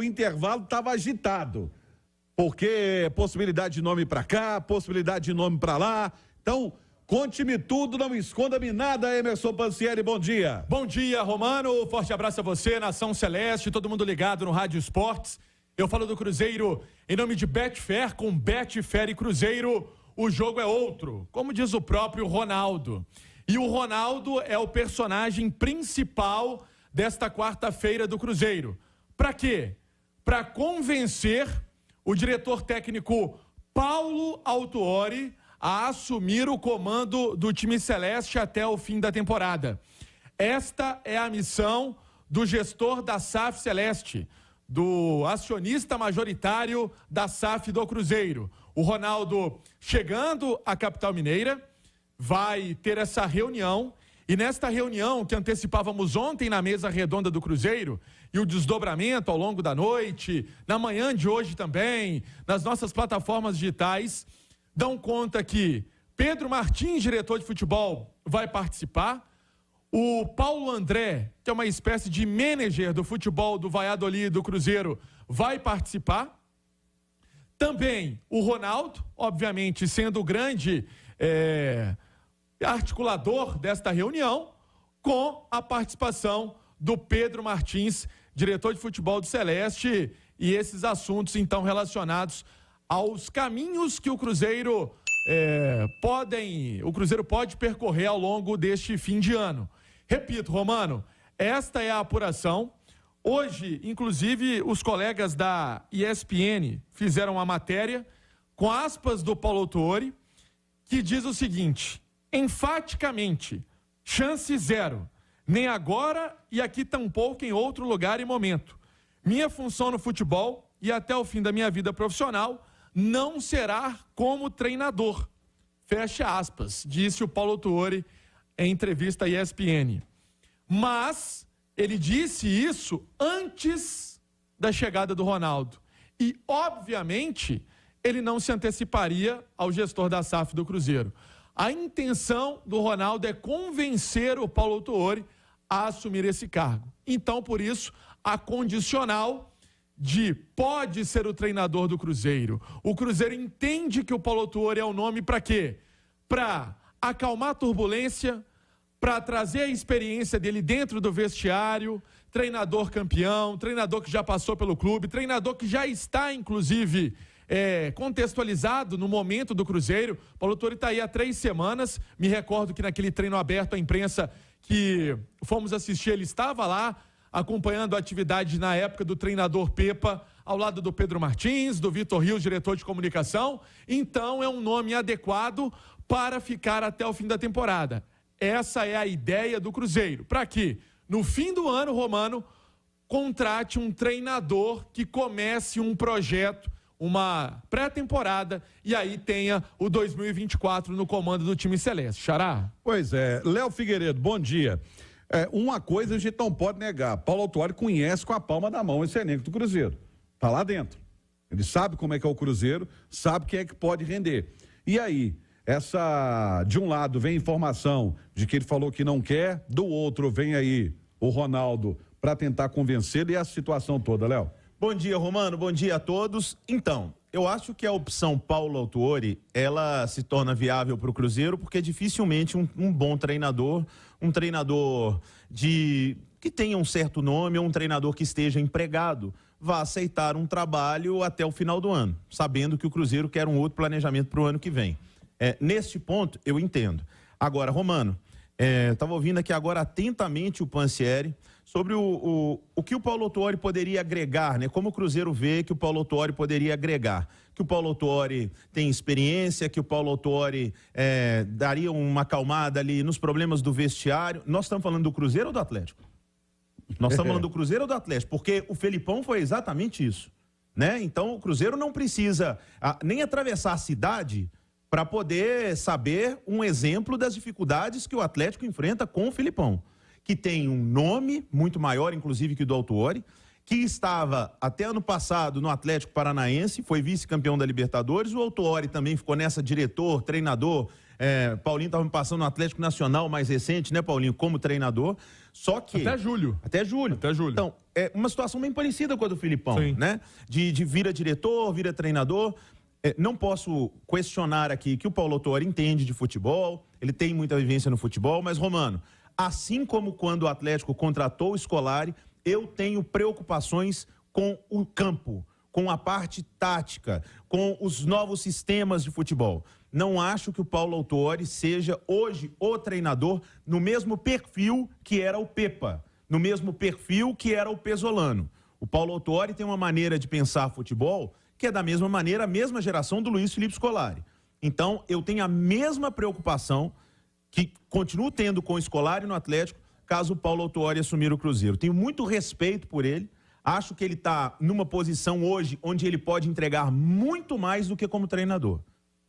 intervalo estava agitado, porque possibilidade de nome para cá, possibilidade de nome para lá. Então, conte-me tudo, não esconda-me nada, Emerson Pansieri, bom dia. Bom dia, Romano, forte abraço a você, Nação Celeste, todo mundo ligado no Rádio Esportes. Eu falo do Cruzeiro em nome de Betfair, com Betfair e Cruzeiro, o jogo é outro, como diz o próprio Ronaldo. E o Ronaldo é o personagem principal desta quarta-feira do Cruzeiro. Para quê? Para convencer o diretor técnico Paulo Autuori a assumir o comando do time celeste até o fim da temporada. Esta é a missão do gestor da SAF Celeste, do acionista majoritário da SAF do Cruzeiro. O Ronaldo, chegando à capital mineira, vai ter essa reunião, e nesta reunião que antecipávamos ontem na mesa redonda do Cruzeiro, e o desdobramento ao longo da noite, na manhã de hoje também, nas nossas plataformas digitais, dão conta que Pedro Martins, diretor de futebol, vai participar, o Paulo André, que é uma espécie de manager do futebol do Valladolid do Cruzeiro, vai participar. Também o Ronaldo, obviamente sendo o grande articulador desta reunião, com a participação do Pedro Martins, diretor de futebol do Celeste, e esses assuntos então relacionados aos caminhos que o Cruzeiro pode percorrer ao longo deste fim de ano. Repito, Romano, esta é a apuração. Hoje, inclusive, os colegas da ESPN fizeram uma matéria com aspas do Paulo Autuori, que diz o seguinte: enfaticamente, chance zero, nem agora e aqui tampouco em outro lugar e momento. Minha função no futebol e até o fim da minha vida profissional não será como treinador. Fecha aspas, disse o Paulo Autuori em entrevista à ESPN. Mas ele disse isso antes da chegada do Ronaldo. E, obviamente, ele não se anteciparia ao gestor da SAF do Cruzeiro. A intenção do Ronaldo é convencer o Paulo Autuori a assumir esse cargo. Então, por isso, a condicional de pode ser o treinador do Cruzeiro. O Cruzeiro entende que o Paulo Autuori é o nome para quê? Para acalmar a turbulência, para trazer a experiência dele dentro do vestiário, treinador campeão, treinador que já passou pelo clube, treinador que já está, inclusive, contextualizado no momento do Cruzeiro. Paulo Autuori está aí há 3 semanas, me recordo que naquele treino aberto à imprensa que fomos assistir, ele estava lá, acompanhando a atividade na época do treinador Pepa, ao lado do Pedro Martins, do Vitor Rios, diretor de comunicação. Então é um nome adequado para ficar até o fim da temporada. Essa é a ideia do Cruzeiro, para que no fim do ano, Romano, contrate um treinador que comece um projeto, uma pré-temporada, e aí tenha o 2024 no comando do time celeste. Xará? Pois é. Léo Figueiredo, bom dia. Uma coisa a gente não pode negar, Paulo Autuori conhece com a palma da mão esse elenco do Cruzeiro. Tá lá dentro. Ele sabe como é que é o Cruzeiro, sabe quem é que pode render. E aí, de um lado vem informação de que ele falou que não quer, do outro vem aí o Ronaldo para tentar convencê-lo, e essa situação toda, Léo? Bom dia, Romano, bom dia a todos. Então, eu acho que a opção Paulo Autuori, ela se torna viável para o Cruzeiro, porque dificilmente um bom treinador, um treinador que tenha um certo nome, ou um treinador que esteja empregado, vai aceitar um trabalho até o final do ano, sabendo que o Cruzeiro quer um outro planejamento para o ano que vem. Neste ponto, eu entendo. Agora, Romano, estava ouvindo aqui agora atentamente o Pansieri sobre o que o Paulo Autuori poderia agregar, né? Como o Cruzeiro vê que o Paulo Autuori poderia agregar. Que o Paulo Autuori tem experiência, que o Paulo Autuori daria uma acalmada ali nos problemas do vestiário. Nós estamos falando do Cruzeiro ou do Atlético? Nós estamos falando do Cruzeiro ou do Atlético? Porque o Felipão foi exatamente isso, né? Então o Cruzeiro não precisa nem atravessar a cidade para poder saber um exemplo das dificuldades que o Atlético enfrenta com o Felipão, que tem um nome muito maior, inclusive, que o do Autuori, que estava até ano passado no Atlético Paranaense, foi vice-campeão da Libertadores. O Autuori também ficou nessa, diretor, treinador, Paulinho estava me passando no Atlético Nacional mais recente, né, Paulinho, como treinador. Só que... Até julho. Até julho. Então, é uma situação bem parecida com a do Filipão, né? De vira diretor, vira treinador. Não posso questionar aqui que o Paulo Autuori entende de futebol, ele tem muita vivência no futebol, mas, Romano, assim como quando o Atlético contratou o Scolari, eu tenho preocupações com o campo, com a parte tática, com os novos sistemas de futebol. Não acho que o Paulo Autuori seja hoje o treinador no mesmo perfil que era o Pepa, no mesmo perfil que era o Pesolano. O Paulo Autuori tem uma maneira de pensar futebol que é da mesma maneira a mesma geração do Luiz Felipe Scolari. Então, eu tenho a mesma preocupação que continuo tendo com o Scolari no Atlético, caso o Paulo Autuori assumir o Cruzeiro. Tenho muito respeito por ele, acho que ele está numa posição hoje onde ele pode entregar muito mais do que como treinador.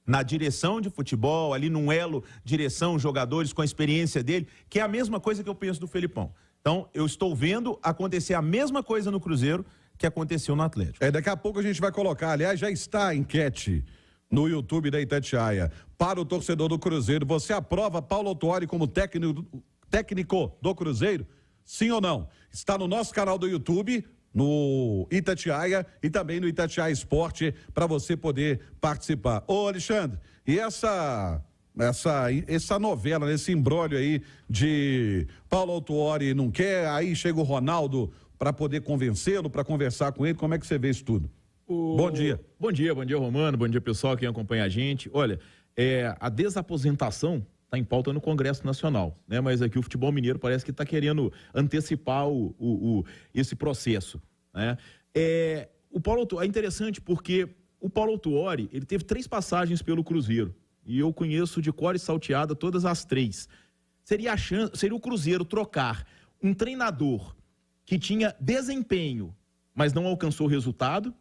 Na direção de futebol, ali num elo, direção, jogadores com a experiência dele, que é a mesma coisa que eu penso do Felipão. Então, eu estou vendo acontecer a mesma coisa no Cruzeiro que aconteceu no Atlético. Daqui a pouco a gente vai colocar, aliás, já está a enquete no YouTube da Itatiaia. Para o torcedor do Cruzeiro, você aprova Paulo Autuori como técnico do Cruzeiro? Sim ou não? Está no nosso canal do YouTube, no Itatiaia e também no Itatiaia Esporte, para você poder participar. Ô, Alexandre, e essa novela, esse imbróglio aí de Paulo Autuori não quer, aí chega o Ronaldo para poder convencê-lo, para conversar com ele, como é que você vê isso tudo? Bom dia. Bom dia, Romano, bom dia pessoal, quem acompanha a gente. Olha, a desaposentação está em pauta no Congresso Nacional, né? Mas aqui o futebol mineiro parece que está querendo antecipar esse processo, né? O Paulo Autuori, é interessante porque o Paulo Autuori, ele teve 3 passagens pelo Cruzeiro, e eu conheço de cor e salteada todas as 3. Seria o Cruzeiro trocar um treinador que tinha desempenho, mas não alcançou resultado,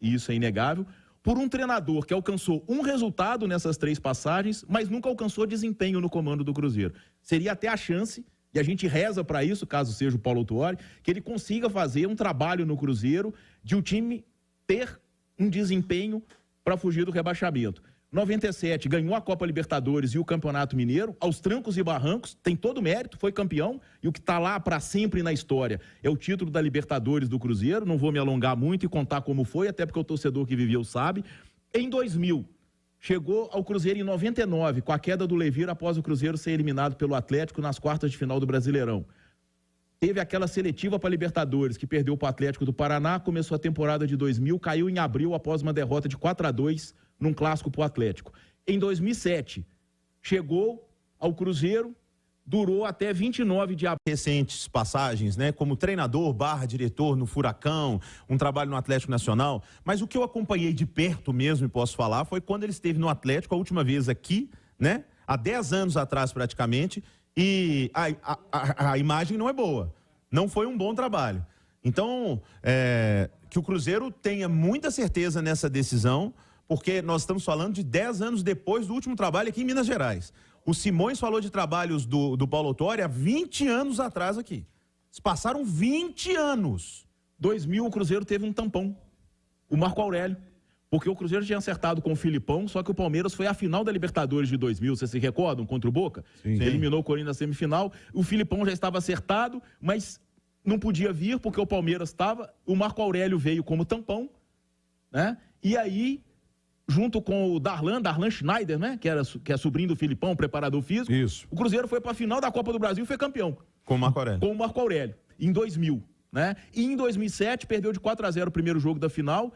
e isso é inegável, por um treinador que alcançou um resultado nessas 3 passagens, mas nunca alcançou desempenho no comando do Cruzeiro. Seria até a chance, e a gente reza para isso, caso seja o Paulo Autuori, que ele consiga fazer um trabalho no Cruzeiro de o time ter um desempenho para fugir do rebaixamento. 97 ganhou a Copa Libertadores e o Campeonato Mineiro, aos trancos e barrancos, tem todo o mérito, foi campeão, e o que está lá para sempre na história é o título da Libertadores do Cruzeiro. Não vou me alongar muito e contar como foi, até porque o torcedor que viveu sabe. Em 2000, chegou ao Cruzeiro em 99, com a queda do Levir após o Cruzeiro ser eliminado pelo Atlético nas quartas de final do Brasileirão. Teve aquela seletiva para Libertadores, que perdeu para o Atlético do Paraná, começou a temporada de 2000, caiu em abril após uma derrota de 4-2 num clássico para o Atlético. Em 2007, chegou ao Cruzeiro, durou até 29 de abril. Recentes passagens, né, como treinador / diretor no Furacão, um trabalho no Atlético Nacional, mas o que eu acompanhei de perto mesmo, e posso falar, foi quando ele esteve no Atlético, a última vez aqui, né, há 10 anos atrás praticamente, e a imagem não é boa, não foi um bom trabalho. Então, que o Cruzeiro tenha muita certeza nessa decisão, porque nós estamos falando de 10 anos depois do último trabalho aqui em Minas Gerais. O Simões falou de trabalhos do Paulo Autuori há 20 anos atrás aqui. Passaram 20 anos. 2000 o Cruzeiro teve um tampão, o Marco Aurélio, porque o Cruzeiro tinha acertado com o Filipão, só que o Palmeiras foi à final da Libertadores de 2000, vocês se recordam, contra o Boca? Sim. Eliminou o Corinthians na semifinal, o Filipão já estava acertado, mas não podia vir porque o Palmeiras estava, o Marco Aurélio veio como tampão, né? E aí, junto com o Darlan Schneider, né? Que é sobrinho do Filipão, preparador físico. Isso. O Cruzeiro foi para a final da Copa do Brasil e foi campeão. Com o Marco Aurélio. Com o Marco Aurélio, em 2000, né? E em 2007 perdeu de 4-0 o primeiro jogo da final.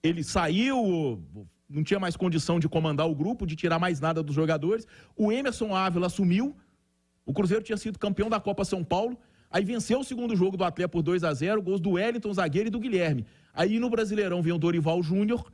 Ele saiu, não tinha mais condição de comandar o grupo, de tirar mais nada dos jogadores. O Emerson Ávila assumiu. O Cruzeiro tinha sido campeão da Copa São Paulo. Aí venceu o segundo jogo do Atlético por 2-0, gols do Wellington, zagueiro, e do Guilherme. Aí no Brasileirão vem o Dorival Júnior.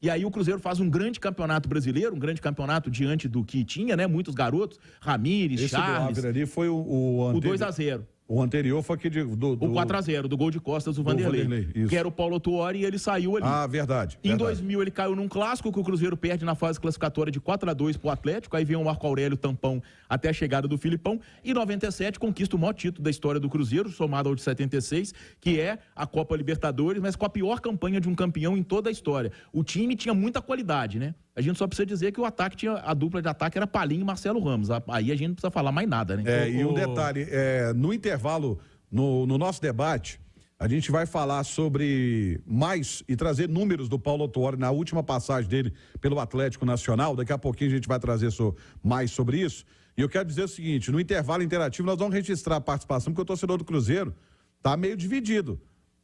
E aí o Cruzeiro faz um grande campeonato brasileiro, um grande campeonato diante do que tinha, né? Muitos garotos, Ramires, Charles. Esse do Ávila ali foi o 2-0. O anterior foi aquele O 4-0, do gol de costas do Vanderlei, que era o Paulo Autuori, e ele saiu ali. Ah, verdade. Em 2000 ele caiu num clássico que o Cruzeiro perde na fase classificatória de 4-2 pro Atlético, aí vem o Marco Aurélio tampão até a chegada do Filipão, e em 97 conquista o maior título da história do Cruzeiro, somado ao de 76, que é a Copa Libertadores, mas com a pior campanha de um campeão em toda a história. O time tinha muita qualidade, né? A gente só precisa dizer que o ataque tinha, a dupla de ataque era Palinho e Marcelo Ramos. Aí a gente não precisa falar mais nada, né? E um detalhe, no intervalo, no nosso debate, a gente vai falar sobre mais e trazer números do Paulo Autuori na última passagem dele pelo Atlético Nacional. Daqui a pouquinho a gente vai trazer mais sobre isso. E eu quero dizer o seguinte, no intervalo interativo nós vamos registrar a participação, porque o torcedor do Cruzeiro está meio dividido.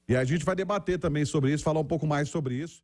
E a gente vai debater também sobre isso, falar um pouco mais sobre isso.